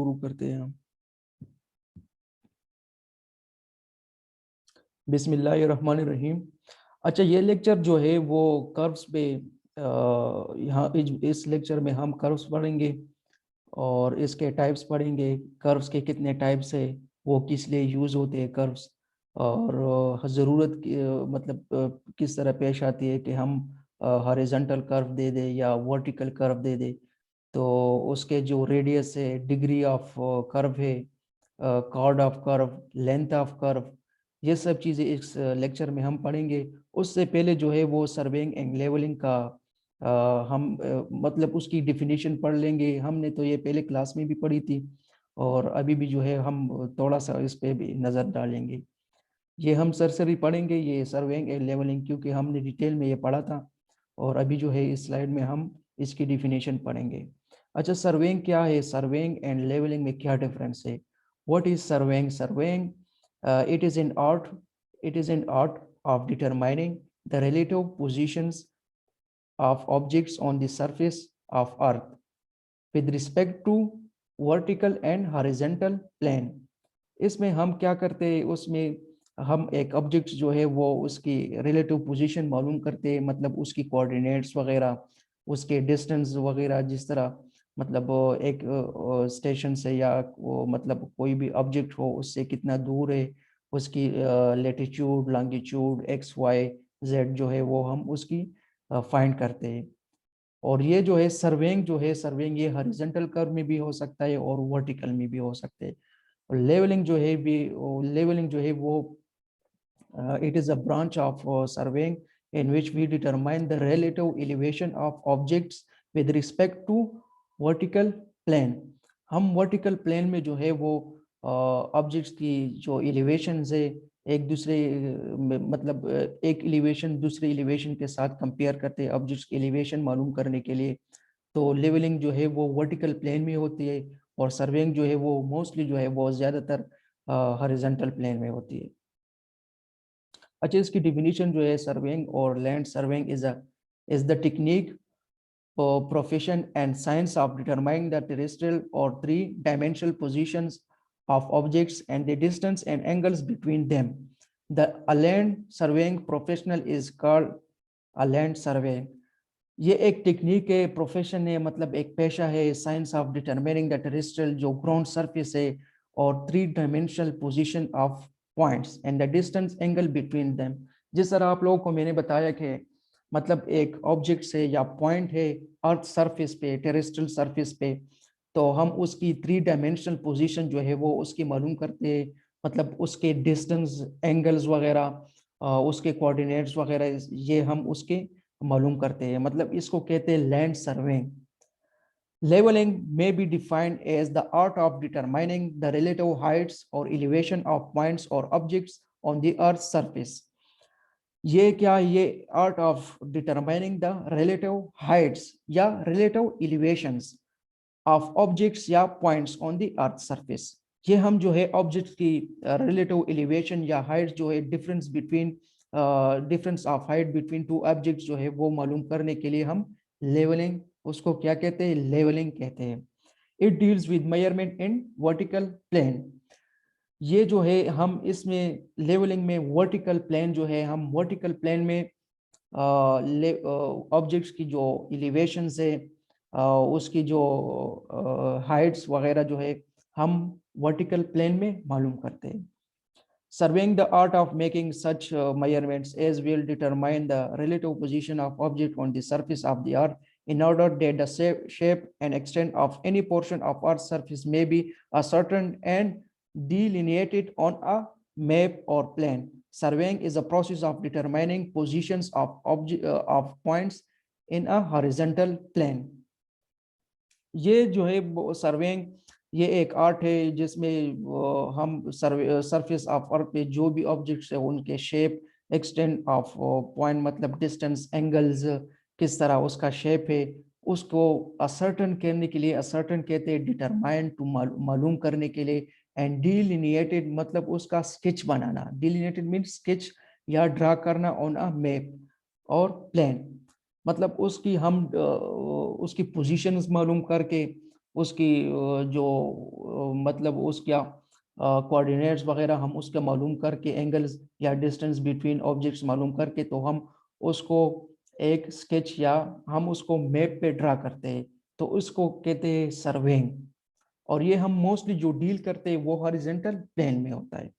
शुरू करते हैं हम। बिस्मिल्लाहिर्रहमानिर्रहीम। अच्छा, ये लेक्चर जो है वो कर्व्स पे यहाँ इस लेक्चर में हम कर्व्स पढ़ेंगे और इसके टाइप्स पढ़ेंगे। कर्व्स के कितने टाइप्स है, वो किस लिए यूज़ होते हैं कर्व्स, और ज़रूरत मतलब किस तरह पेश आती है कि हम हॉरिजॉन्टल कर्व दे दें या वर्टिकल कर्व दे दें। तो उसके जो रेडियस है, डिग्री ऑफ कर्व है, chord of curve, length of curve, ये सब चीज़ें इस लेक्चर में हम पढ़ेंगे। उससे पहले जो है वो सर्वेइंग एंड लेवलिंग का हम मतलब उसकी डिफिनीशन पढ़ लेंगे। हमने तो ये पहले क्लास में भी पढ़ी थी और अभी भी जो है हम थोड़ा सा इस पे भी नज़र डालेंगे। ये हम सरसरी पढ़ेंगे ये सर्वेइंग एंड लेवलिंग, क्योंकि हमने डिटेल में ये पढ़ा था और अभी जो है इस स्लाइड में हम इसकी डिफिनीशन पढ़ेंगे। अच्छा, सर्वेइंग क्या है, सर्वेइंग एंड लेवलिंग में क्या डिफरेंस है? What is surveying? Surveying it is an art it is an art of determining the relative positions of objects on the surface of earth with respect to vertical and horizontal plane। इसमें हम क्या करते हैं, उसमें हम एक object जो है वो उसकी रिलेटिव पोजीशन मालूम करते हैं, मतलब उसकी कोऑर्डिनेट्स वगैरह, उसके डिस्टेंस वगैरह। जिस तरह मतलब एक स्टेशन से या वो मतलब कोई भी ऑब्जेक्ट हो उससे कितना दूर है, उसकी latitude, longitude, X Y Z जो है वो हम उसकी फाइंड करते हैं। और ये जो है सर्वेइंग, जो है सर्वेइंग ये हॉरिजॉन्टल कर्व में भी हो सकता है और वर्टिकल में भी हो सकते हैं। और लेवलिंग जो है भी, लेवलिंग जो है वो it is a branch of surveying in which we determine the relative elevation of objects with respect to vertical plane। हम vertical plane में जो है वो ऑब्जेक्ट्स की जो एलिवेशन है एक दूसरे मतलब एक एलिवेशन दूसरे एलिवेशन के साथ कंपेयर करते हैं ऑब्जेक्ट्स की एलिवेशन मालूम करने के लिए। तो लेवलिंग जो है वो वर्टिकल प्लेन में होती है और सर्वेइंग जो है वो मोस्टली जो है वो ज़्यादातर हॉरिजॉन्टल प्लेन में होती है। अच्छा, इसकी डिफिनीशन जो है, सर्वेइंग और land surveying is the technique or profession and science of determining the terrestrial or three-dimensional positions of objects and the distance and angles between them. A land surveying professional is called a land surveying। ये एक technique है, profession है, मतलब एक पेशा है, science of determining the terrestrial जो ground surface है और three dimensional position of points and the distance angle between them. जिस तरह आप लोगों को मैंने बताया कि मतलब एक ऑब्जेक्ट से या पॉइंट है अर्थ सरफेस पे, टेरेस्ट्रियल सरफेस पे, तो हम उसकी थ्री डायमेंशनल पोजीशन जो है वो उसकी मालूम करते हैं, मतलब उसके डिस्टेंस, एंगल्स वगैरह, उसके कोऑर्डिनेट्स वगैरह, ये हम उसके मालूम करते हैं, मतलब इसको कहते हैं land surveying. Leveling may be defined as the art of determining the relative heights or elevation of points or objects on the earth's surface। ये क्या, ये art of determining the relative Heights या रिलेटिव एलिवेशंस ऑफ ऑब्जेक्ट्स या points on the earth surface. ये हम जो है object की रिलेटिव एलिवेशन या हाइट जो है, difference between difference of height between two objects जो है वो मालूम करने के लिए हम लेवलिंग, उसको क्या कहते हैं, लेवलिंग कहते हैं। It deals with measurement in vertical plane. ये जो है हम इसमें लेवलिंग में वर्टिकल प्लेन जो है, हम वर्टिकल प्लेन में ऑब्जेक्ट्स की जो एलिवेशंस है, उसकी जो हाइट्स वगैरह जो है हम वर्टिकल प्लेन में मालूम करते हैं। Surveying the art of making such measurements as will determine the relative position of object on the surface of the earth in order that the shape and extent of any portion of earth's surface may be ascertained and delineated on a map or plan। Surveying is a process of determining positions of points in a horizontal plane। ये जो है surveying, ये एक art है जिसमें हम surface of earth पे जो भी ऑब्जेक्ट्स है उनके शेप, एक्सटेंट ऑफ पॉइंट, मतलब डिस्टेंस, एंगल्स, किस तरह उसका शेप है, उसको असर्टन करने के लिए, असर्टन कहते हैं डिटरमाइन टू, मालूम करने के लिए, एंड डिलिनिएटेड मतलब उसका स्केच बनाना। डिलिनिएटेड मीन्स स्केच या ड्रा करना ऑन अ मैप और प्लान, मतलब उसकी हम उसकी पोजीशंस मालूम करके उसकी जो मतलब उसका कोऑर्डिनेट्स वगैरह हम उसके मालूम करके, एंगल्स या डिस्टेंस बिटवीन ऑब्जेक्ट्स मालूम करके, तो हम उसको एक स्केच या हम उसको मैप पे ड्रा करते हैं, तो उसको कहते हैं सर्वेइंग। और ये हम मोस्टली जो डील करते हैं वो हॉरिजॉन्टल प्लेन में होता है।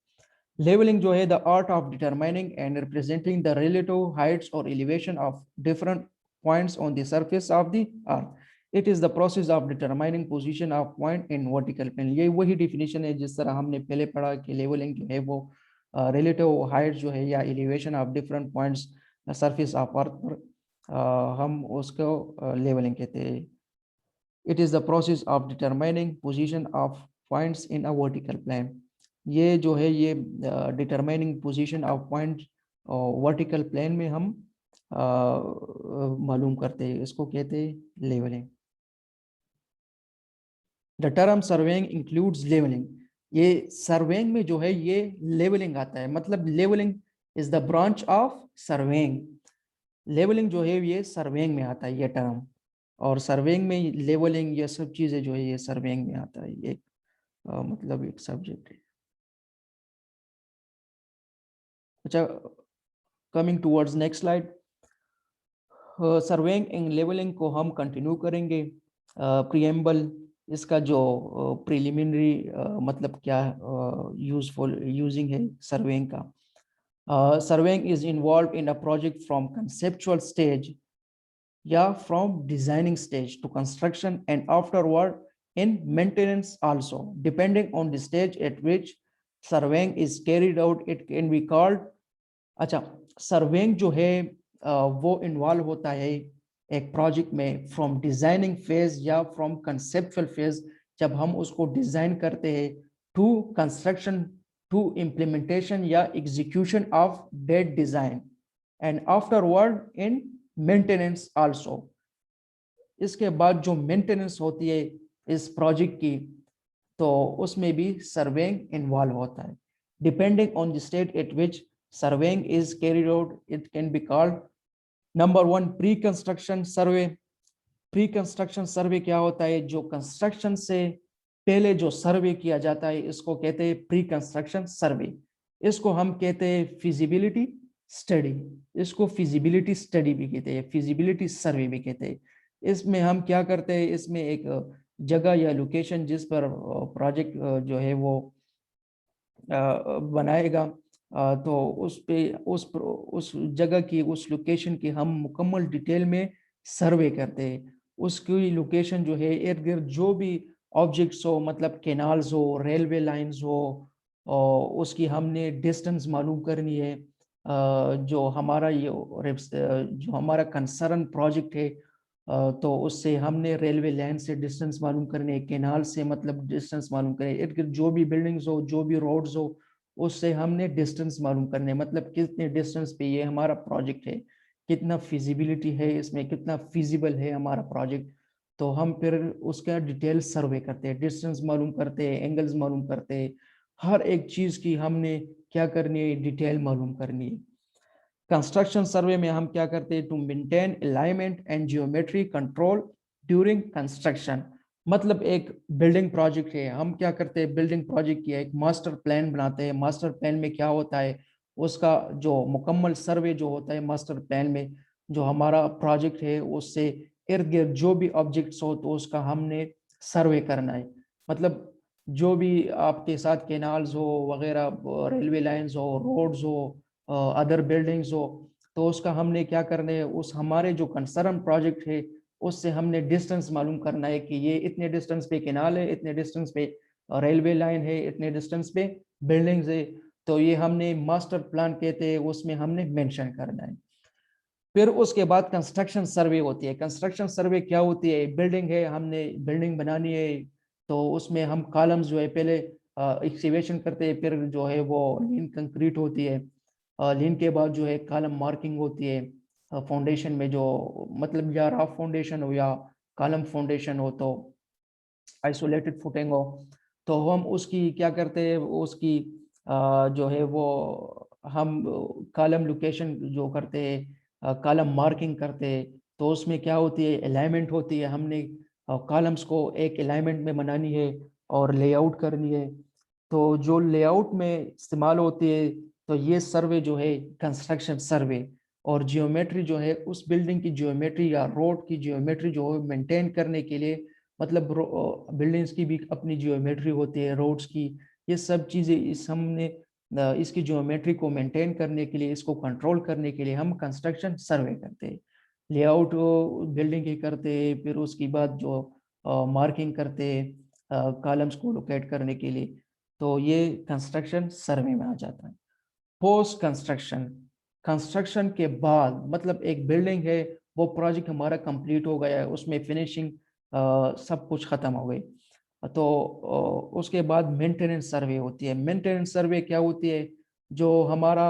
लेवलिंग जो है the art of determining and representing the relative heights और elevation of different points on the surface of the earth. It is the process of determining position of point in vertical plane. ये वही definition है जिस तरह हमने पहले पढ़ा कि लेवलिंग जो है वो रिलेटिव हाइट जो है या elevation of different points surface of earth पर हम उसको लेवलिंग कहते हैं। It is the process of determining position of points in a vertical plane. ये जो है ये determining position of point vertical plane में हम मालूम करते हैं, इसको कहते हैं leveling. The term surveying includes leveling. ये surveying में जो है ये leveling आता है, मतलब leveling is the branch of surveying. Levelling जो है ये सर्वेइंग में आता है ये टर्म, और सर्वेइंग में लेवलिंग ये सब चीजें जो है ये सर्वेइंग में आता है। ये मतलब एक सब्जेक्ट है। अच्छा, coming towards next slide. Surveying and levelling को हम कंटिन्यू करेंगे। प्रीएम्बल, इसका जो प्रिलिमिनरी मतलब क्या यूजफुल यूजिंग है सर्वेइंग का। Surveying is involve in a project from conceptual stage या from designing stage to construction and afterward in maintenance also, depending on the stage at which surveying is carried out, it can be called। अच्छा, surveying जो है वो involve होता है एक project में from designing phase या फ्रॉम कंसेप्चुअल फेज, जब हम उसको डिजाइन करते हैं, टू कंस्ट्रक्शन, टू इम्प्लीमेंटेशन या execution of that design, and afterward in maintenance also. इसके बाद जो मेंटेनेंस होती है इस प्रोजेक्ट की, तो उसमें भी सर्वेइंग इन्वॉल्व होता है। Depending on the state at which surveying is carried out, it can be called number 1 pre construction survey. Pre construction survey क्या होता है? जो कंस्ट्रक्शन से पहले जो सर्वे किया जाता है इसको कहते हैं प्री कंस्ट्रक्शन सर्वे। इसको हम कहते हैं फिजिबिलिटी स्टडी, इसको फिजिबिलिटी स्टडी भी कहते हैं, फिजिबिलिटी सर्वे भी कहते हैं। इसमें हम क्या करते हैं, इसमें एक जगह या लोकेशन जिस पर प्रोजेक्ट जो है वो बनाएगा, तो उस पे उस जगह की, उस लोकेशन की हम मुकम्मल डिटेल में सर्वे करते हैं। उसकी लोकेशन जो है इर्द गिर्द जो भी ऑब्जेक्ट्स हो, मतलब कैनाल्स हो, रेलवे लाइंस हो, और उसकी हमने डिस्टेंस मालूम करनी है। जो हमारा ये जो हमारा कंसर्न प्रोजेक्ट है, तो उससे हमने रेलवे लाइन से डिस्टेंस मालूम करने, कैनाल से मतलब डिस्टेंस मालूम करने, इर्द गिर्द जो भी बिल्डिंग्स हो, जो भी रोड्स हो, उससे हमने डिस्टेंस मालूम करने, मतलब कितने डिस्टेंस पे ये हमारा प्रोजेक्ट है, कितना फिजिबिलिटी है इसमें, कितना फिजिबल है हमारा प्रोजेक्ट। तो हम फिर उसका डिटेल सर्वे करते हैं, डिस्टेंस मालूम करते हैं, एंगल्स मालूम करते हैं, हर एक चीज की हमने क्या करनी है, डिटेल मालूम करनी है। कंस्ट्रक्शन सर्वे में हम क्या करते हैं, to maintain alignment and geometry control during construction. मतलब एक बिल्डिंग प्रोजेक्ट है, हम क्या करते हैं, बिल्डिंग प्रोजेक्ट की एक मास्टर प्लान बनाते हैं। मास्टर प्लान में क्या होता है, उसका जो मुकम्मल सर्वे जो होता है मास्टर प्लान में, जो हमारा प्रोजेक्ट है उससे इर्द गिर्द जो भी ऑब्जेक्ट्स हो तो उसका हमने सर्वे करना है। मतलब जो भी आपके साथ कैनाल्स हो वगैरह, रेलवे लाइंस हो, रोड्स हो, अदर बिल्डिंग्स हो, तो उसका हमने क्या करना है, उस हमारे जो कंसर्न प्रोजेक्ट है उससे हमने डिस्टेंस मालूम करना है कि ये इतने डिस्टेंस पे कैनाल है, इतने डिस्टेंस पे रेलवे लाइन है, इतने डिस्टेंस पे बिल्डिंग्स है। तो ये हमने मास्टर प्लान कहते हैं, उसमें हमने मेंशन करना है। फिर उसके बाद कंस्ट्रक्शन सर्वे होती है। कंस्ट्रक्शन सर्वे क्या होती है, बिल्डिंग है, हमने बिल्डिंग बनानी है, तो उसमें हम कॉलम्स जो है पहले एक्सकेवेशन करते हैं, फिर जो है वो लीन कंक्रीट होती है। लीन के बाद जो है कॉलम मार्किंग होती है फाउंडेशन में, जो मतलब या रफ फाउंडेशन हो या कॉलम फाउंडेशन हो, तो आइसोलेटेड फुटिंग हो, तो हम उसकी क्या करते हैं, उसकी जो है वो हम कॉलम लोकेशन जो करते हैं, कॉलम मार्किंग करते हैं। तो उसमें क्या होती है, अलाइनमेंट होती है, हमने कॉलम्स को एक अलाइनमेंट में बनानी है और लेआउट करनी है। तो जो लेआउट में इस्तेमाल होती है, तो ये सर्वे जो है कंस्ट्रक्शन सर्वे, और जियोमेट्री जो है उस बिल्डिंग की जियोमेट्री या रोड की जियोमेट्री जो है मेंटेन करने के लिए, मतलब बिल्डिंग्स की भी अपनी जियोमेट्री होती है, रोड्स की, ये सब चीज़ें इस हमने इसकी जियोमेट्री को मेंटेन करने के लिए, इसको कंट्रोल करने के लिए हम कंस्ट्रक्शन सर्वे करते हैं। लेआउट बिल्डिंग की करते हैं, फिर उसके बाद जो मार्किंग करते हैं कॉलम्स को लोकेट करने के लिए, तो ये कंस्ट्रक्शन सर्वे में आ जाता है। पोस्ट कंस्ट्रक्शन, कंस्ट्रक्शन के बाद, मतलब एक बिल्डिंग है, वो प्रोजेक्ट हमारा कंप्लीट हो गया है, उसमें फिनिशिंग सब कुछ खत्म हो गई, तो उसके बाद मेंटेनेंस सर्वे होती है। मेंटेनेंस सर्वे क्या होती है? जो हमारा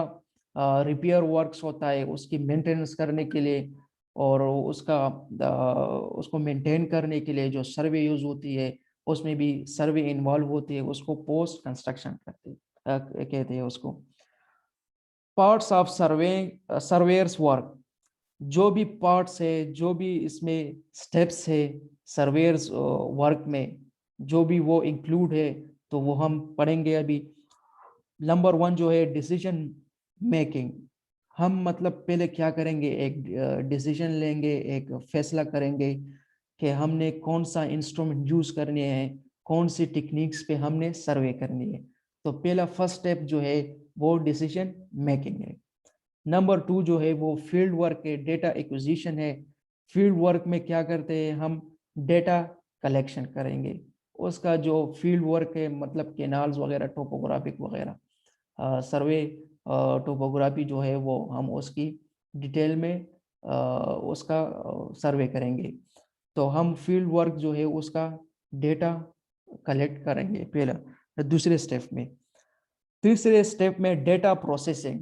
रिपेयर वर्क्स होता है उसकी मेंटेनेंस करने के लिए, और उसको मेंटेन करने के लिए जो सर्वे यूज होती है, उसमें भी सर्वे इन्वॉल्व होती है, उसको पोस्ट कंस्ट्रक्शन कहते हैं उसको। पार्ट्स ऑफ सर्वेयर्स वर्क, जो भी पार्ट्स है, जो भी इसमें स्टेप्स है सर्वेयर्स वर्क में, जो भी वो इंक्लूड है, तो वो हम पढ़ेंगे अभी। नंबर 1 जो है डिसीजन मेकिंग। हम मतलब पहले क्या करेंगे, एक डिसीजन लेंगे, एक फैसला करेंगे कि हमने कौन सा इंस्ट्रूमेंट यूज करने हैं, कौन सी टेक्निक्स पे हमने सर्वे करनी है। तो पहला फर्स्ट स्टेप जो है वो डिसीजन मेकिंग है। नंबर 2 जो है वो फील्ड वर्क है, डेटा एक्विजिशन है। फील्ड वर्क में क्या करते हैं हम? डेटा कलेक्शन करेंगे। उसका जो फील्ड वर्क है, मतलब केनाल्स वगैरह, टोपोग्राफिक वगैरह, सर्वे टोपोग्राफी जो है वो हम उसकी डिटेल में उसका सर्वे करेंगे। तो हम फील्ड वर्क जो है उसका डेटा कलेक्ट करेंगे पहला, दूसरे स्टेप में। तीसरे स्टेप में डेटा प्रोसेसिंग।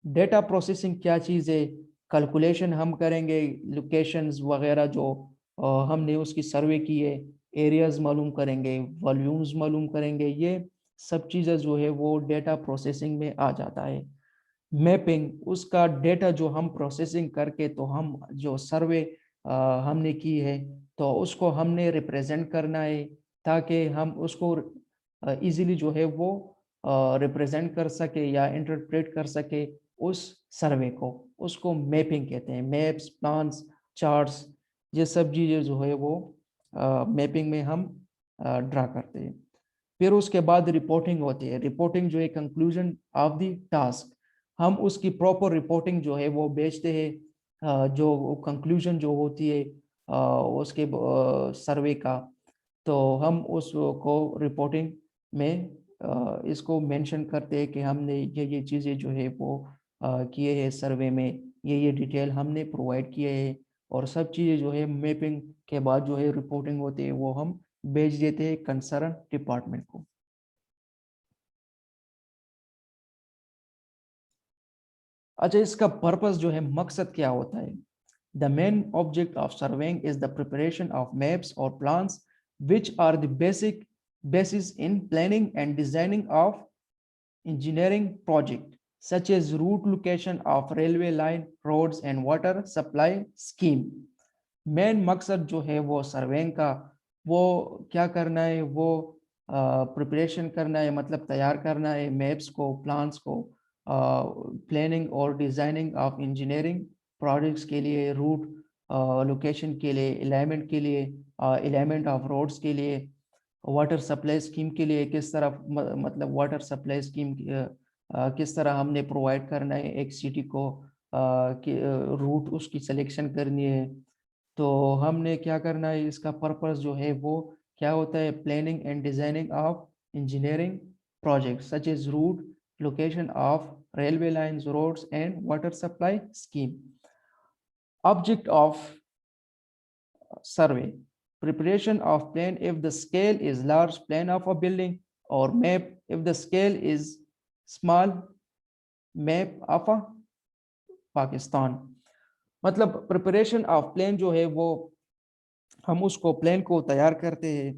डेटा प्रोसेसिंग क्या चीज़ है? कैलकुलेशन हम करेंगे, लोकेशंस वगैरह जो हमने उसकी सर्वे की है, एरियाज मालूम करेंगे, वॉल्यूम्स मालूम करेंगे, ये सब चीज़ें जो है वो डेटा प्रोसेसिंग में आ जाता है। मैपिंग, उसका डेटा जो हम प्रोसेसिंग करके, तो हम जो सर्वे हमने की है, तो उसको हमने रिप्रेजेंट करना है, ताकि हम उसको इजीली जो है वो रिप्रेजेंट कर सके या इंटरप्रेट कर सके उस सर्वे को। उसको मैपिंग कहते हैं। मैप्स, प्लान्स, चार्ट्स, ये सब चीज़ें जो है वो मैपिंग में हम ड्रा करते हैं। फिर उसके बाद रिपोर्टिंग होती है। रिपोर्टिंग जो है कंक्लूजन ऑफ द टास्क। हम उसकी प्रॉपर रिपोर्टिंग जो है वो भेजते हैं, जो कंक्लूजन जो होती है उसके सर्वे का, तो हम उसको रिपोर्टिंग में इसको मेंशन करते हैं कि हमने ये चीज़ें जो है वो किए हैं सर्वे में, ये डिटेल हमने प्रोवाइड किए हैं, और सब चीज़ें जो है मैपिंग के बाद जो है रिपोर्टिंग होती है वो हम भेज देते हैं कंसर्न डिपार्टमेंट को। अच्छा, इसका पर्पस जो है, मकसद क्या होता है? The main object of surveying is the preparation of maps or plans, which are the basic basis in planning and designing of engineering project, such as route location of railway line, roads and water supply scheme. Main मकसद जो है वो surveying का, वो क्या करना है, वो प्रिपरेशन करना है, मतलब तैयार करना है मैप्स को, प्लान्स को, प्लानिंग और डिजाइनिंग ऑफ इंजीनियरिंग प्रोजेक्ट्स के लिए, रूट लोकेशन के लिए, अलाइनमेंट के लिए, अलाइनमेंट ऑफ रोड्स के लिए, वाटर सप्लाई स्कीम के लिए, किस तरह मतलब वाटर सप्लाई स्कीम किस तरह हमने प्रोवाइड करना है एक सिटी को, रूट उसकी सिलेक्शन करनी है। तो हमने क्या करना है, इसका पर्पस जो है वो क्या होता है? Planning and designing of engineering project such as route location of railway lines, roads and water supply scheme. Object of survey: preparation of plan if the scale is large, plan of a building, or map if the scale is small, map of a Pakistan. मतलब preparation of plan जो है वो, हम उसको plan को तैयार करते हैं।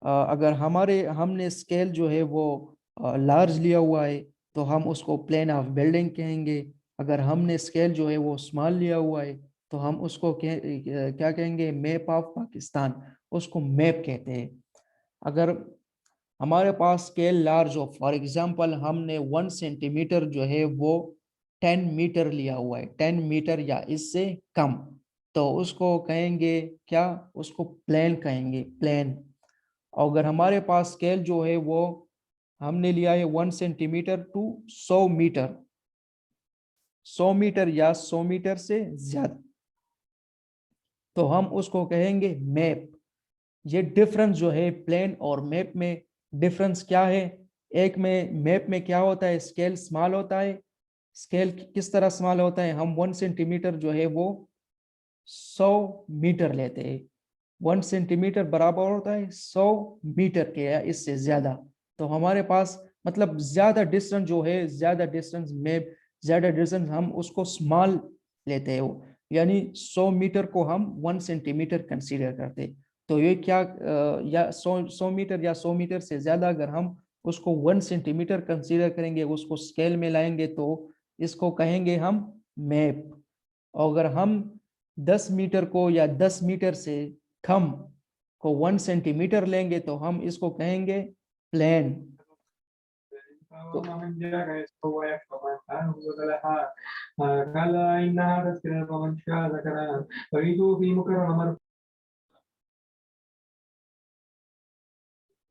अगर हमने स्केल जो है वो लार्ज लिया हुआ है, तो हम उसको प्लान ऑफ बिल्डिंग कहेंगे। अगर हमने स्केल जो है वो स्मॉल लिया हुआ है, तो हम उसको क्या कहेंगे? Map of Pakistan. उसको मैप कहते हैं। अगर हमारे पास स्केल लार्ज हो, फॉर एग्जांपल हमने 1 सेंटीमीटर जो है वो 10 मीटर लिया हुआ है, 10 मीटर या इससे कम, तो उसको कहेंगे क्या, उसको प्लेन कहेंगे, प्लेन। अगर हमारे पास स्केल जो है वो हमने लिया है 1 सेंटीमीटर टू 100 मीटर, 100 मीटर या 100 मीटर से ज्यादा, तो हम उसको कहेंगे मैप। ये डिफरेंस जो है प्लेन और मैप में, डिफरेंस क्या है? एक में मैप में क्या होता है, स्केल स्मॉल होता है। स्केल किस तरह स्मॉल होता है, हम 1 सेंटीमीटर जो है वो 100 मीटर लेते हैं। 1 सेंटीमीटर बराबर होता है 100 मीटर के या इससे ज्यादा। तो हमारे पास मतलब ज्यादा डिस्टेंस जो है, ज्यादा डिस्टेंस में, ज्यादा डिस्टेंस हम उसको स्मॉल लेते हैं, यानी 100 मीटर को हम 1 सेंटीमीटर कंसीडर करते हैं। तो ये क्या या 100 मीटर या 100 मीटर से ज्यादा अगर हम उसको 1 सेंटीमीटर कंसीडर करेंगे, उसको स्केल में लाएंगे, तो इसको कहेंगे हम मैप। अगर हम 10 मीटर को या 10 मीटर से कम को 1 सेंटीमीटर लेंगे, तो हम इसको कहेंगे प्लेन।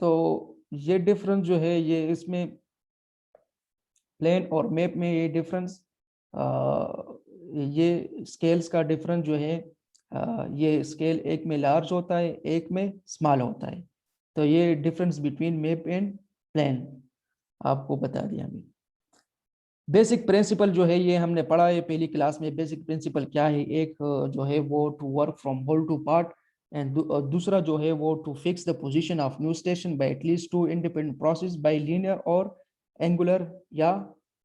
तो ये डिफरेंस जो है, ये इसमें प्लेन और मैप में ये डिफरेंस, ये स्केल्स का डिफरेंस जो है, ये स्केल एक में लार्ज होता है, एक में स्मॉल होता है। तो ये difference between map and plane आपको बता दिया अभी। बेसिक प्रिंसिपल जो है ये हमने पढ़ा है पहली क्लास में। बेसिक प्रिंसिपल क्या है, एक जो है वो to work from whole to part, and दूसरा जो है वो to fix the position of new station by at least 2 independent process by linear और एंगुलर या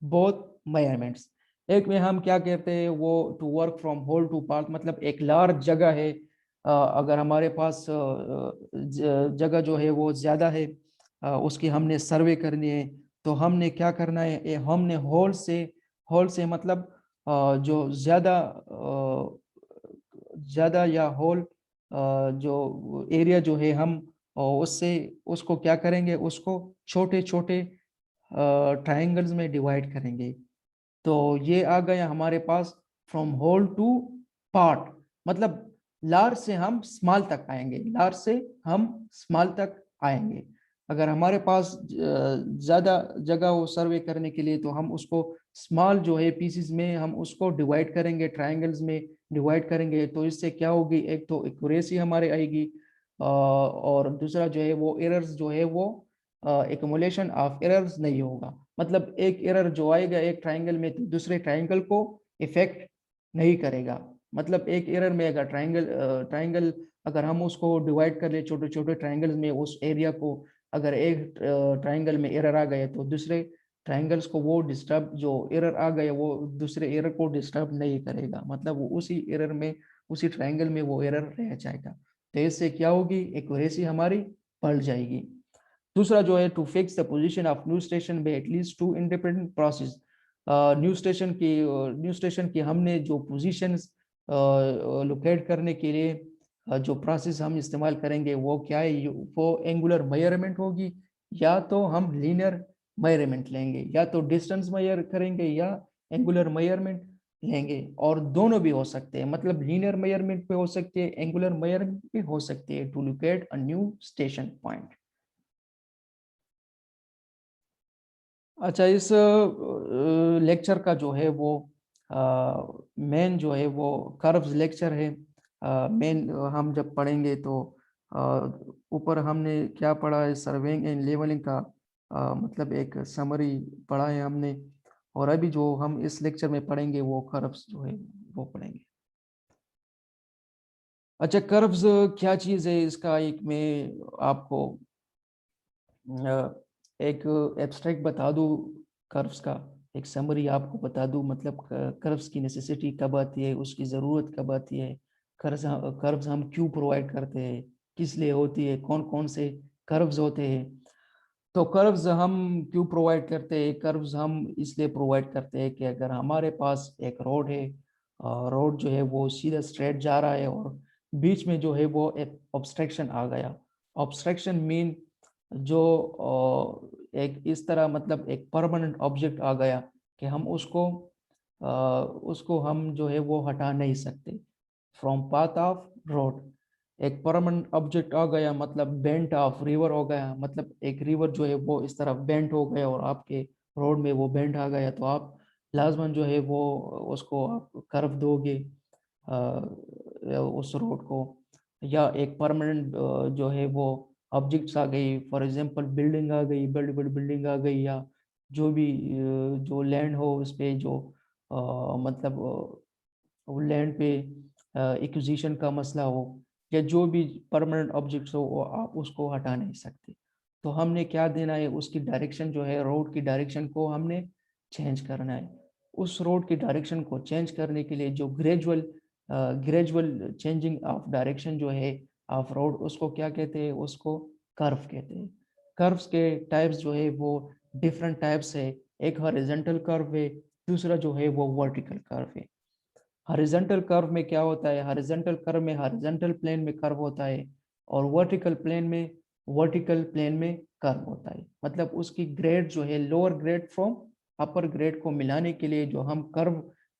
बोथ मेजरमेंट्स। एक में हम क्या कहते हैं, वो to work from whole to part, मतलब एक लार्ज जगह है, अगर हमारे पास जगह जो है वो ज्यादा है, उसकी हमने सर्वे करनी है, तो हमने क्या करना है, हमने होल से मतलब जो ज्यादा या होल जो एरिया जो है, हम उससे उसको क्या करेंगे, उसको छोटे छोटे ट्राइंगल्स में डिवाइड करेंगे। तो ये आ गया हमारे पास फ्रॉम होल टू पार्ट, मतलब लार्ज से हम स्मॉल तक आएंगे, लार्ज से हम स्मॉल तक आएंगे। अगर हमारे पास ज्यादा जगह हो सर्वे करने के लिए, तो हम उसको स्मॉल जो है पीसेस में हम उसको डिवाइड करेंगे, ट्रायंगल्स में डिवाइड करेंगे। तो इससे क्या होगी, एक तो एक्यूरेसी हमारे आएगी, और दूसरा जो है वो एरर्स जो है वो एक्युमुलेशन ऑफ एरर्स नहीं होगा। मतलब एक एरर जो आएगा एक ट्रायंगल में, तो दूसरे ट्रायंगल को इफेक्ट नहीं करेगा। मतलब एक एरर में अगर ट्रायंगल अगर हम उसको डिवाइड कर ले छोटे छोटे ट्रायंगल्स में, उस एरिया को, अगर एक ट्रायंगल में एरर आ गया, तो दूसरे ट्रायंगल्स को वो डिस्टर्ब, जो एरर आ गया वो दूसरे एरर को डिस्टर्ब नहीं करेगा। मतलब वो उसी एरर में, उसी ट्रायंगल में वो एरर रह जाएगा। तो इससे क्या होगी, एक्यूरेसी हमारी बढ़ जाएगी। दूसरा जो है to fix the position of new station by at least 2 independent process. New station की हमने जो पोजीशंस लोकेट करने के लिए जो प्रोसेस हम इस्तेमाल करेंगे, वो क्या है, वो एंगुलर मेजरमेंट होगी, या तो हम लीनियर मेजरमेंट लेंगे, या तो डिस्टेंस मेजर करेंगे या एंगुलर मेजरमेंट लेंगे। और दोनों भी हो सकते हैं, मतलब लीनियर मेजरमेंट पे हो सकते हैं, एंगुलर मेजरमेंट भी हो सकते हैं, to locate a new station point. अच्छा, इस लेक्चर का जो है वो मेन जो है वो कर्व्स लेक्चर है। मेन हम जब पढ़ेंगे तो ऊपर हमने क्या पढ़ा है, सर्वेइंग एंड लेवलिंग का मतलब एक समरी पढ़ा है हमने। और अभी जो हम इस लेक्चर में पढ़ेंगे वो कर्व्स जो है वो पढ़ेंगे। अच्छा, कर्व्स क्या चीज़ है, इसका एक मैं आपको एक एब्स्ट्रैक्ट बता दूं, कर्व्स का एक समरी आपको बता दूं। मतलब कर्व्स की नेसेसिटी कब आती है, उसकी ज़रूरत कब आती है, कर्व्स कर्व्स हम क्यों प्रोवाइड करते हैं, किस लिए होती है, कौन कौन से कर्व्स होते हैं। तो कर्व्स हम क्यों प्रोवाइड करते हैं, कर्व्स हम इसलिए प्रोवाइड करते हैं कि अगर हमारे पास एक रोड है, रोड जो है वो सीधा स्ट्रेट जा रहा है, और बीच में जो है वो एक ऑब्स्ट्रक्शन आ गया। ऑब्स्ट्रक्शन मीन जो एक इस तरह मतलब एक परमानेंट ऑब्जेक्ट आ गया कि हम उसको हम जो है वो हटा नहीं सकते फ्रॉम पाथ ऑफ रोड। एक परमानेंट ऑब्जेक्ट आ गया मतलब बेंट ऑफ रिवर हो गया, मतलब एक रिवर जो है वो इस तरह बेंट हो गया और आपके रोड में वो बेंट आ गया, तो आप लाजमन जो है वो उसको आप कर्व दोगे उस रोड को। या एक परमानेंट जो है वो ऑब्जेक्ट्स आ गई, फॉर एग्जांपल बिल्डिंग आ गई, बड़ी बड़ी बिल्डिंग आ गई, या जो भी जो लैंड हो उस पे जो मतलब लैंड पे एक्विजिशन का मसला हो, या जो भी परमानेंट ऑब्जेक्ट्स हो वो आप उसको हटा नहीं सकते। तो हमने क्या देना है, उसकी डायरेक्शन जो है रोड की डायरेक्शन को हमने चेंज करना है। उस रोड की डायरेक्शन को चेंज करने के लिए जो ग्रेजुअल चेंजिंग ऑफ डायरेक्शन जो है ऑफ रोड, उसको क्या कहते हैं, उसको कर्व कहते हैं। कर्व्स के टाइप्स जो है वो डिफरेंट टाइप्स है। एक हॉरिजॉन्टल कर्व है, दूसरा जो है वो वर्टिकल कर्व है। हॉरिजॉन्टल कर्व में क्या होता है, हॉरिजॉन्टल कर्व में हॉरिजॉन्टल प्लेन में कर्व होता है, और वर्टिकल प्लेन में कर्व होता है। मतलब उसकी ग्रेड जो है lower grade from upper grade को मिलाने के लिए जो हम कर्व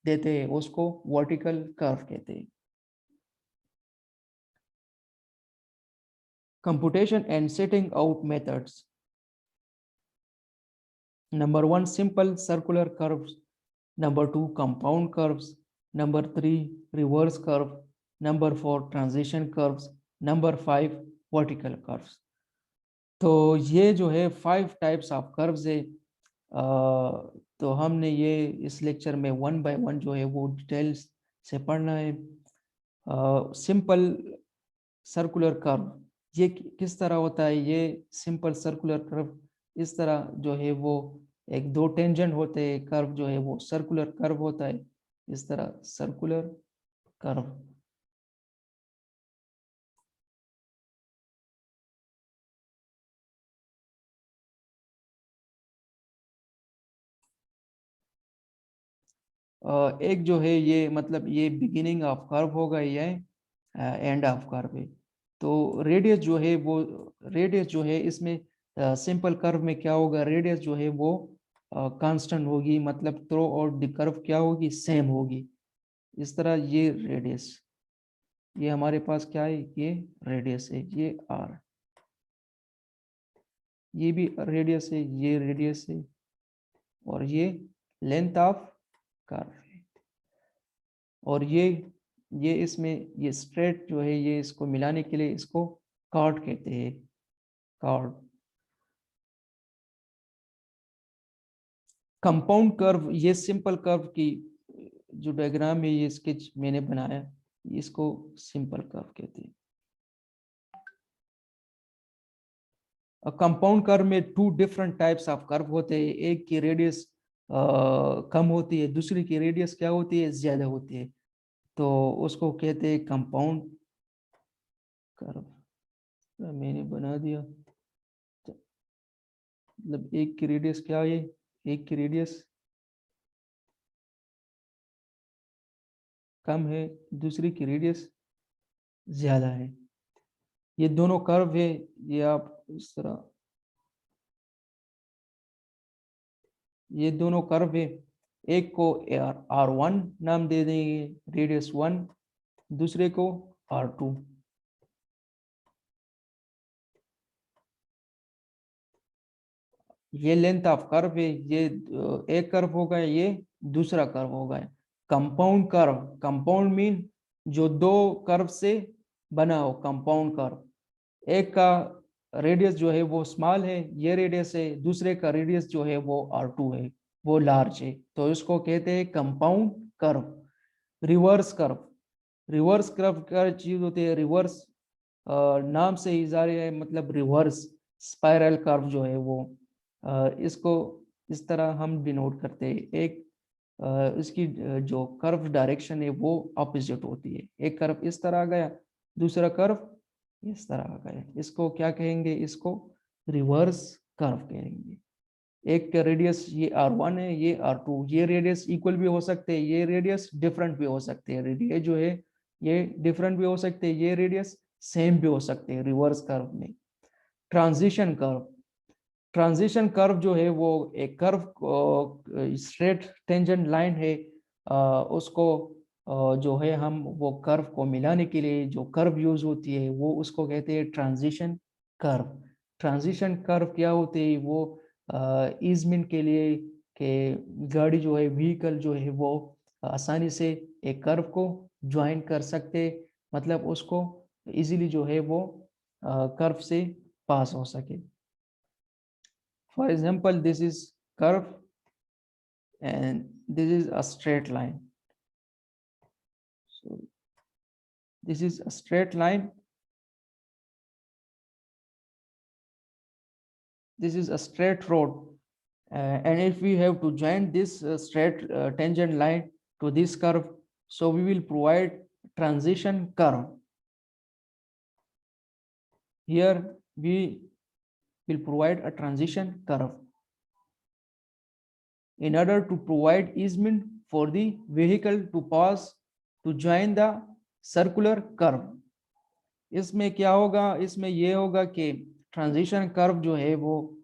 देते हैं उसको वर्टिकल कर्व कहते हैं। Computation and setting out methods. Number one, simple circular curves. Number two, compound curves. Number three, reverse curve. Number four, transition curves. Number five, vertical curves. तो ये जो है 5 टाइप्स ऑफ कर्व्स है। तो हमने ये इस लेक्चर में 1 बाय 1 जो है वो डिटेल्स से पढ़ना है। सिंपल सर्कुलर कर्व ये किस तरह होता है, ये सिंपल सर्कुलर कर्व इस तरह जो है वो एक दो टेंजेंट होते हैं, कर्व जो है वो सर्कुलर कर्व होता है, इस तरह सर्कुलर कर्व। एक जो है ये मतलब ये बिगिनिंग ऑफ कर्व होगा, ये एंड ऑफ कर्व है। तो रेडियस जो है वो रेडियस जो है इसमें सिंपल कर्व में क्या होगा, रेडियस जो है वो कांस्टेंट होगी, मतलब थ्रो और द कर्व क्या होगी, सेम होगी। इस तरह ये रेडियस, ये हमारे पास क्या है, ये रेडियस है, ये आर, ये भी रेडियस है, ये रेडियस है, और ये लेंथ ऑफ कर्व है। और ये इसमें ये स्ट्रेट जो है ये इसको मिलाने के लिए इसको कॉर्ड कहते हैं, कॉर्ड। कंपाउंड कर्व ये सिंपल कर्व की जो डायग्राम है ये स्केच मैंने बनाया, इसको सिंपल कर्व कहते हैं। कंपाउंड कर्व में 2 डिफरेंट टाइप्स ऑफ कर्व होते हैं, एक की रेडियस कम होती है, दूसरी की रेडियस क्या होती है, ज्यादा होती है, तो उसको कहते हैं कंपाउंड कर्व। मैंने बना दिया, मतलब एक की रेडियस क्या है, एक की रेडियस कम है, दूसरी की रेडियस ज्यादा है। ये दोनों कर्व है, ये आप इस तरह, ये दोनों कर्व है, एक को R1 नाम दे देंगे, रेडियस 1, दूसरे को R2। ये लेंथ ऑफ कर्व है, ये एक कर्व हो गया, ये दूसरा कर्व हो गया। कंपाउंड कर्व, कंपाउंड मीन जो दो कर्व से बना हो, कंपाउंड कर्व। एक का रेडियस जो है वो स्मॉल है, ये रेडियस है, दूसरे का रेडियस जो है वो R2 है, वो लार्ज है, तो इसको कहते हैं compound curve. Reverse curve, reverse curve क्या चीज होती है, रिवर्स नाम से ही जाहिर है, मतलब रिवर्स स्पाइरल कर्व जो है वो इसको इस तरह हम डिनोट करते हैं। एक इसकी जो कर्व डायरेक्शन है वो ऑपोजिट होती है, एक कर्व इस तरह आ गया, दूसरा कर्व इस तरह आ गया, इसको क्या कहेंगे, इसको रिवर्स कर्व कहेंगे। एक का रेडियस ये R1 है, ये R2, ये रेडियस इक्वल भी हो सकते हैं, ये रेडियस डिफरेंट भी हो सकते हैं, रेडियस जो है ये डिफरेंट भी हो सकते हैं, ये रेडियस सेम भी हो सकते हैं रिवर्स कर्व में। ट्रांजिशन कर्व, ट्रांजिशन कर्व जो है वो एक कर्व स्ट्रेट टेंजेंट लाइन है, उसको जो है हम वो कर्व को मिलाने के लिए जो कर्व यूज होती है वो उसको कहते हैं ट्रांजिशन कर्व। ट्रांजिशन कर्व क्या होते हैं, वो ईजमेंट के लिए कि गाड़ी जो है व्हीकल जो है वो आसानी से एक कर्व को ज्वाइन कर सकते, मतलब उसको इजीली जो है वो कर्व से पास हो सके। For example, this is curve and this is a straight line. So this is a straight line. This is a straight road. And if we have to join this straight tangent line to this curve, so we will provide transition curve. Here we will provide a transition curve in order to provide easement for the vehicle to pass to join the circular curve. इसमें क्या होगा, इसमें ये होगा कि transition curve जो है वो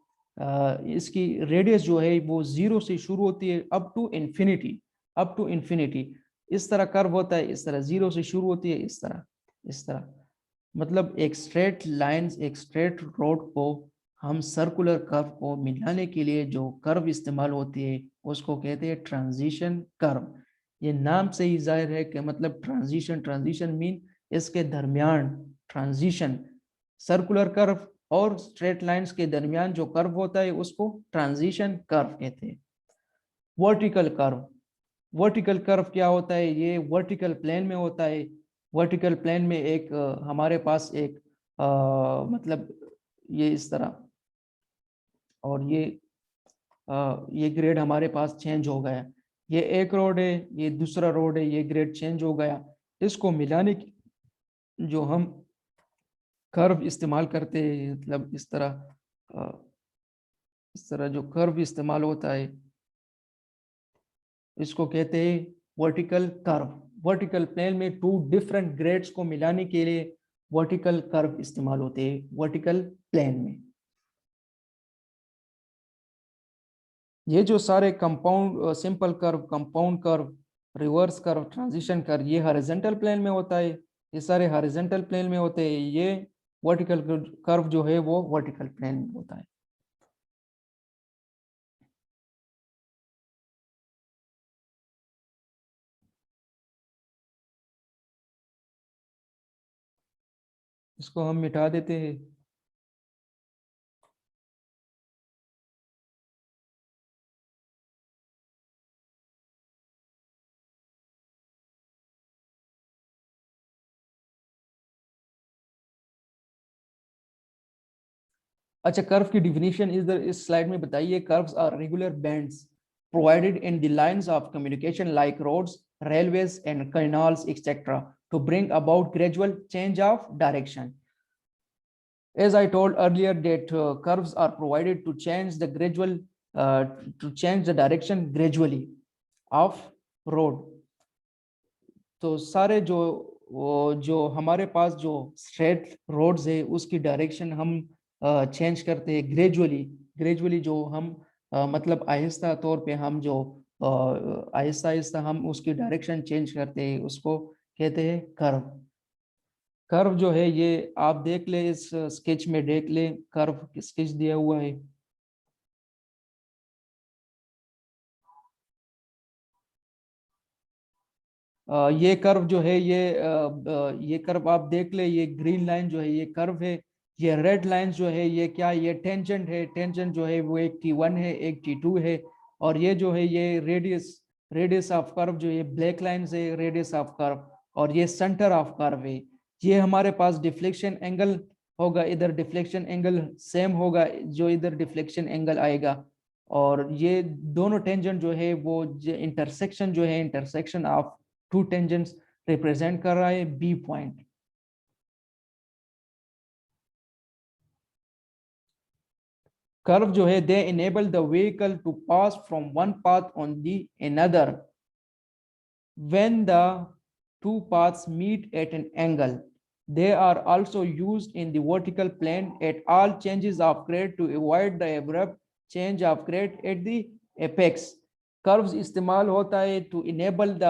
इसकी रेडियस जो है वो 0 से शुरू होती है up to infinity, up to infinity. इस तरह कर्व होता है, इस तरह 0 से शुरू होती है, इस तरह, इस तरह। मतलब एक स्ट्रेट लाइन, एक स्ट्रेट रोड को हम सर्कुलर कर्व को मिलाने के लिए जो कर्व इस्तेमाल होती है उसको कहते हैं ट्रांजिशन कर्व। ये नाम से ही जाहिर है कि मतलब ट्रांजिशन, ट्रांजिशन मीन इसके दरमियान, ट्रांजिशन सर्कुलर कर्व और स्ट्रेट लाइंस के दरमियान जो कर्व होता है उसको ट्रांजिशन कर्व कहते हैं। वर्टिकल कर्व, वर्टिकल कर्व क्या होता है, ये वर्टिकल प्लेन में होता है। वर्टिकल प्लेन में एक हमारे पास एक मतलब ये इस तरह, और ये ग्रेड हमारे पास चेंज हो गया, ये एक रोड है, ये दूसरा रोड है, ये ग्रेड चेंज हो गया। इसको मिलाने की जो हम कर्व इस्तेमाल करते हैं, मतलब इस तरह जो कर्व इस्तेमाल होता है इसको कहते हैं वर्टिकल कर्व। वर्टिकल प्लेन में टू डिफरेंट ग्रेड्स को मिलाने के लिए वर्टिकल कर्व इस्तेमाल होते हैं वर्टिकल प्लेन में। ये जो सारे compound, simple curve, compound curve, reverse curve, transition curve, ये हॉरिजॉन्टल प्लेन में होता है, ये सारे हॉरिजॉन्टल प्लेन में होते हैं। ये वर्टिकल कर्व जो है वो वर्टिकल प्लेन में होता है। इसको हम मिटा देते हैं। अच्छा, कर्व की डिफिनीशन इधर इस स्लाइड में बताइए। Curves are regular bends provided in the lines of communication like roads, railways and canals etc. to bring about gradual change of direction. As I told earlier that curves are provided to change the direction gradually of road. तो सारे जो हमारे पास जो straight roads है उसकी direction हम change करते हैं ग्रेजुअली। ग्रेजुअली जो हम मतलब आहिस्ता तौर पे हम जो आहिस्ता आहिस्ता हम उसकी डायरेक्शन चेंज करते हैं उसको कहते हैं कर्व। कर्व जो है ये आप देख ले, इस स्केच में देख ले, कर्व स्केच दिया हुआ है। ये कर्व जो है ये कर्व आप देख ले, ये ग्रीन लाइन जो है ये कर्व है। ये रेड लाइन जो है ये क्या, ये टेंजेंट है। टेंजेंट जो है वो एक T1 है, एक T2 है। और ये जो है ये रेडियस, रेडियस ऑफ कर्व जो ये ब्लैक लाइन से रेडियस ऑफ कर्व, और ये सेंटर ऑफ कर्व है। ये हमारे पास डिफ्लेक्शन एंगल होगा, इधर डिफ्लेक्शन एंगल सेम होगा जो इधर डिफ्लेक्शन एंगल आएगा। और ये दोनों टेंजेंट जो है वो इंटरसेक्शन जो है, intersection of two tangents represent कर रहा है बी पॉइंट। कर्व जो है they enable the vehicle to pass from one path on the another when the two paths meet at an angle. They are also used in the vertical plane at all changes of grade to avoid the abrupt change of grade at the apex. Curves इस्तेमाल होता है to enable the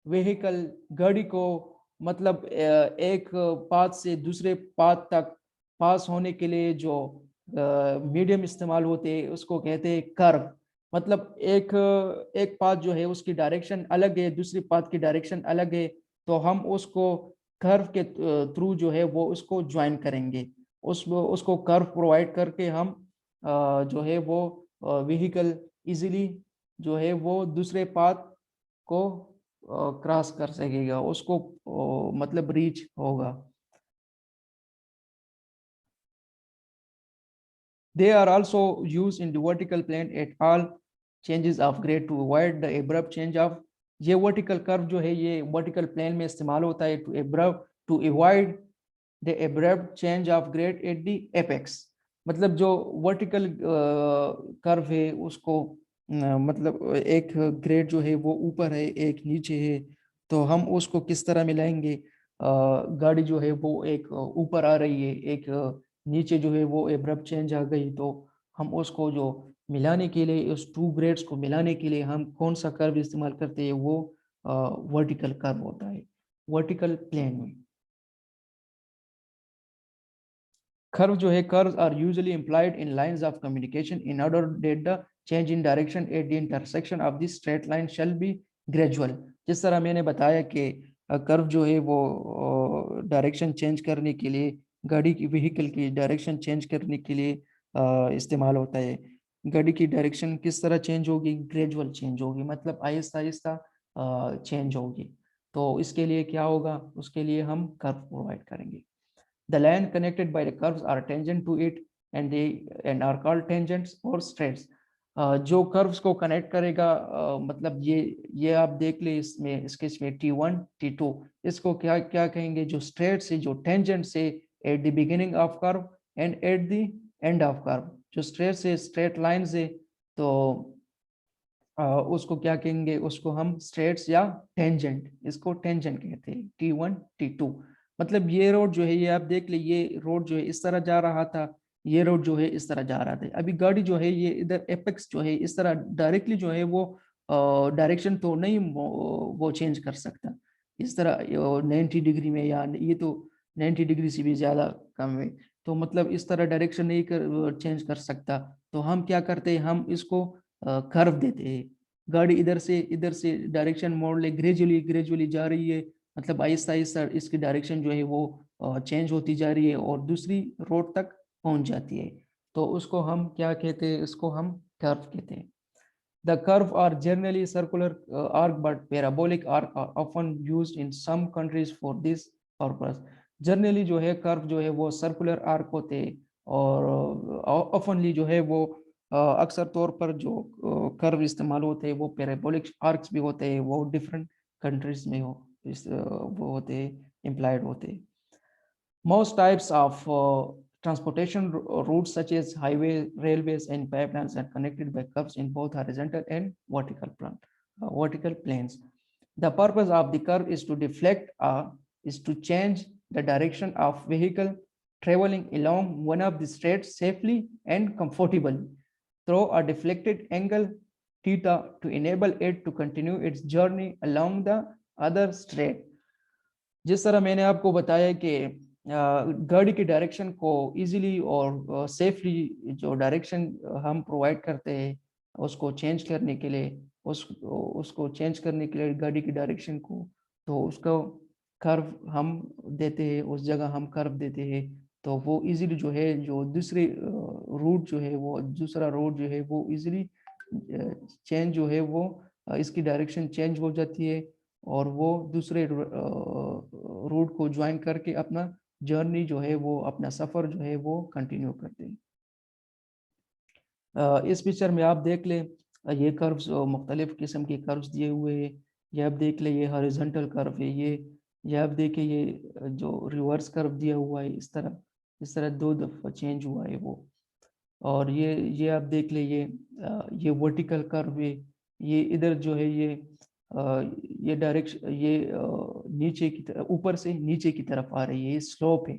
vehicle, गाड़ी को मतलब एक path से दूसरे path तक पास होने के लिए जो मीडियम इस्तेमाल होते हैं उसको कहते हैं कर्व। मतलब एक एक पाथ जो है उसकी डायरेक्शन अलग है, दूसरी पाथ की डायरेक्शन अलग है, तो हम उसको कर्व के थ्रू जो है वो उसको ज्वाइन करेंगे। उसको कर्व प्रोवाइड करके हम जो है वो व्हीकल इजीली जो है वो दूसरे पाथ को क्रॉस कर सकेगा, उसको मतलब रीच होगा। They are also used in the vertical plane at all changes of grade to avoid the abrupt change of। ये वर्टिकल कर्व जो है ये वर्टिकल प्लेन में इस्तेमाल होता है to avoid the abrupt change of grade at the apex. मतलब जो वर्टिकल कर्व है उसको मतलब एक ग्रेड जो है वो ऊपर है एक नीचे है, तो हम उसको किस तरह मिलाएंगे। गाड़ी जो है वो एक ऊपर आ रही है, एक नीचे जो है वो एब्रप्ट चेंज आ गई, तो हम उसको जो मिलाने के लिए उस टू ग्रेड्स को मिलाने के लिए हम कौन सा कर्व इस्तेमाल करते हैं, वो वर्टिकल कर्व होता है वर्टिकल प्लेन में। Curve जो है curves are usually implied in lines of communication in order that the change in direction at the intersection of the straight line shall be gradual। जिस तरह मैंने बताया कि कर्व जो है वो डायरेक्शन चेंज करने के लिए, गाड़ी की व्हीकल की डायरेक्शन चेंज करने के लिए इस्तेमाल होता है। गाड़ी की डायरेक्शन किस तरह चेंज होगी, ग्रेजुअल चेंज होगी, मतलब आहिस्ता आहिस्ता चेंज होगी। तो इसके लिए क्या होगा, उसके लिए हम कर्व प्रोवाइड करेंगे। The line connected by the curves are tangent to it and are called tangents or straights। जो कर्व्स को कनेक्ट करेगा मतलब ये आप देख ले इसमें इसके इसमें T1 T2, इसको क्या क्या कहेंगे, जो स्ट्रेट से जो टेंजेंट से at the beginning of curve and at the end of curve, जो स्ट्रेट से स्ट्रेट लाइन से, तो उसको क्या कहेंगे, उसको हम स्ट्रेट्स या टेंजेंट, इसको टेंजेंट कहते हैं T1 T2। मतलब ये रोड जो है ये आप देख ले, ये रोड जो है इस तरह जा रहा था, ये रोड जो है इस तरह जा रहा था। अभी गाड़ी जो है ये इधर एपेक्स जो है इस तरह डायरेक्टली जो है वो डायरेक्शन तो नहीं वो चेंज कर सकता इस तरह 90 डिग्री में, या ये तो 90 डिग्री से भी ज्यादा कम है, तो मतलब इस तरह डायरेक्शन नहीं कर चेंज कर सकता। तो हम क्या करते हैं, हम इसको कर्व देते हैं। गाड़ी इधर से डायरेक्शन मोड़ ले, ग्रेजुअली ग्रेजुअली जा रही है, मतलब आहिस्ता आहिस्ता इसकी डायरेक्शन जो है वो चेंज होती जा रही है और दूसरी रोड तक पहुंच जाती है, तो उसको हम क्या कहते हैं, इसको हम कर्व कहते हैं। The curve are generally circular arc but parabolic arc are often used in some countries for this purpose। Generally जो है कर्व जो है वो सर्कुलर आर्क होते हैं और ऑफनली जो है वो अक्सर तौर पर जो कर्व इस्तेमाल होते हैं वो पैराबोलिक आर्क्स भी होते हैं, वो डिफरेंट कंट्रीज में हो वो होते हैं, इम्प्लाइड होते हैं। Most types of transportation routes such as highway, railways, and pipelines are connected by curves in both horizontal and vertical planes. The purpose of the curve is to deflect is to change the direction of vehicle traveling along one of the straights safely and comfortably through a deflected angle theta to enable it to continue its journey along the other straight। जिस तरह मैंने आपको बताया कि गाड़ी की direction को easily और सेफली जो डायरेक्शन हम प्रोवाइड करते हैं उसको चेंज करने के लिए, उसको चेंज करने के लिए गाड़ी की डायरेक्शन को, तो उसको कर्व हम देते हैं, उस जगह हम कर्व देते हैं, तो वो इजीली जो है जो दूसरे रूट जो है वो दूसरा रोड जो है वो इजीली चेंज जो है वो इसकी डायरेक्शन चेंज हो जाती है और वो दूसरे रूट को ज्वाइन करके अपना जर्नी जो है वो अपना सफ़र जो है वो कंटिन्यू करते हैं। इस पिक्चर में आप देख ले ये कर्व्स मुख्तलिफ किस्म के कर्व्स दिए हुए हैं। ये आप देख ले ये हॉरिजॉन्टल कर्व है, ये आप देखिए ये जो रिवर्स कर्व दिया हुआ है इस तरह 2 दफ़ा चेंज हुआ है वो। और ये आप देख ले ये वर्टिकल कर्व है, ये इधर जो है ये ये डायरेक्शन, ये नीचे की तरफ, ऊपर से नीचे की तरफ आ रही है, ये स्लोप है।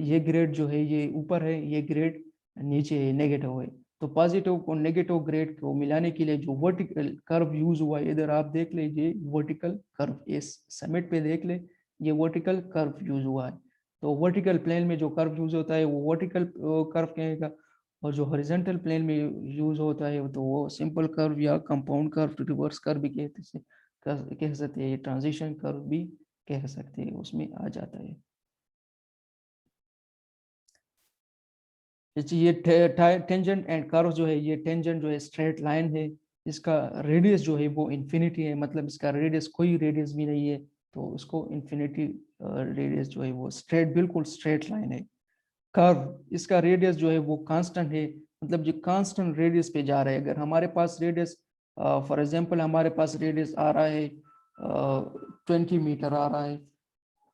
ये ग्रेड जो है ये ऊपर है, ये ग्रेड नीचे है, नेगेटिव है। तो पॉजिटिव को नेगेटिव ग्रेड को मिलाने के लिए जो वर्टिकल कर्व यूज हुआ है, इधर आप देख लीजिए वर्टिकल कर्व, इस समिट पे देख ले, ये वर्टिकल कर्व यूज हुआ है। तो वर्टिकल प्लेन में जो कर्व यूज होता है वो वर्टिकल कर्व कहेगा, और जो हॉरिजॉन्टल प्लेन में यूज होता है तो वो सिंपल कर्व या कंपाउंड कर्व, रिवर्स कर्व भी कह सकते हैं, ये ट्रांजिशन कर्व भी कह सकते हैं, उसमें आ जाता है। ये टेंजेंट एंड कर्व जो है, ये टेंजेंट जो है स्ट्रेट लाइन है, इसका रेडियस जो है वो इन्फिनिटी है, मतलब इसका रेडियस कोई रेडियस भी नहीं है, तो उसको इन्फिनिटी रेडियस जो है वो स्ट्रेट, बिल्कुल स्ट्रेट लाइन है। कर्व, इसका रेडियस जो है वो कांस्टेंट है, मतलब जो कांस्टेंट रेडियस पे जा रहा है। अगर हमारे पास रेडियस, फॉर एग्जांपल हमारे पास रेडियस आ रहा है 20 मीटर आ रहा है,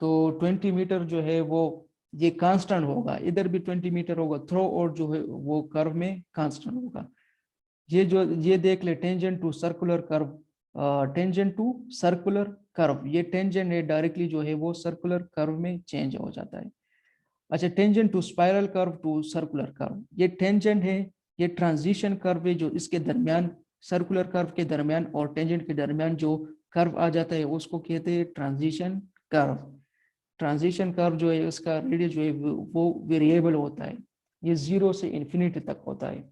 तो 20 मीटर जो है वो ये कांस्टेंट होगा, इधर भी 20 मीटर होगा, थ्रो और जो है वो कर्व में कांस्टेंट होगा। ये जो ये देख ले, tangent to circular curve, tangent to circular curve, ये टेंजेंट है डायरेक्टली जो है वो सर्कुलर कर्व में चेंज हो जाता है। अच्छा, tangent to spiral curve to circular curve, ये टेंजेंट है, ये ट्रांजिशन कर्व है, जो इसके दरमियान, सर्कुलर कर्व के दरमियान और टेंजेंट के दरमियान जो कर्व आ जाता है उसको कहते हैं ट्रांजिशन कर्व। ट्रांजिशन कर्व जो है उसका रेडियस जो है वो वेरिएबल होता है, ये 0 से इन्फिनिटी तक होता है।